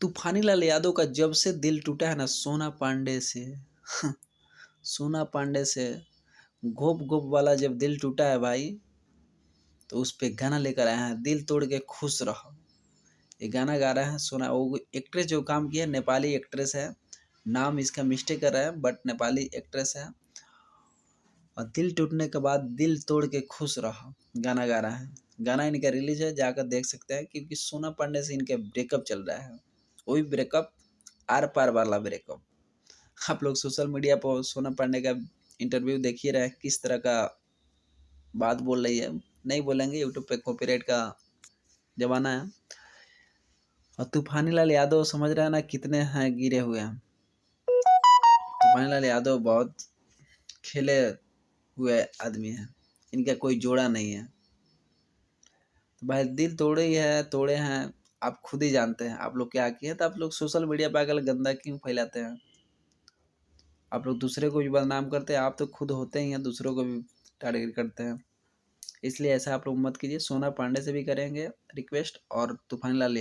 तूफानी लाल यादव का जब से दिल टूटा है ना सोना पांडे से सोना पांडे से गोप गोप वाला जब दिल टूटा है भाई, तो उस पे गाना लेकर आए हैं दिल तोड़ के खुश रहो। ये गाना गा रहे हैं सोना, वो एक्ट्रेस जो काम की है नेपाली एक्ट्रेस है, नाम इसका मिस्टेक कर रहा है बट नेपाली एक्ट्रेस है। और दिल टूटने के बाद दिल तोड़ के खुश रहो गाना गा रहा है। गाना इनका रिलीज है, जाकर देख सकते हैं, क्योंकि सोना पांडे से इनके ब्रेकअप चल रहा है। वही ब्रेकअप, आर पार वाला ब्रेकअप। आप लोग सोशल मीडिया पर सोना पांडे का इंटरव्यू देखिए रहे किस तरह का बात बोल रही है। नहीं बोलेंगे, यूट्यूब पे कॉपीराइट का जमाना है। और तूफानी लाल यादव समझ रहे हैं ना कितने हैं गिरे हुए हैं। तूफानी लाल यादव बहुत खेले हुए आदमी हैं, इनका कोई जोड़ा नहीं है। तो भाई दिल तोड़े हैं, आप खुद ही जानते हैं आप लोग क्या किए। तो आप लोग सोशल मीडिया पर आकर गंदा क्यों फैलाते हैं? आप लोग दूसरे को भी बदनाम करते हैं, आप तो खुद होते ही हैं, दूसरों को भी टारगेट करते हैं। इसलिए ऐसा आप लोग मत कीजिए। सोना पांडे से भी करेंगे रिक्वेस्ट और तूफानी लाल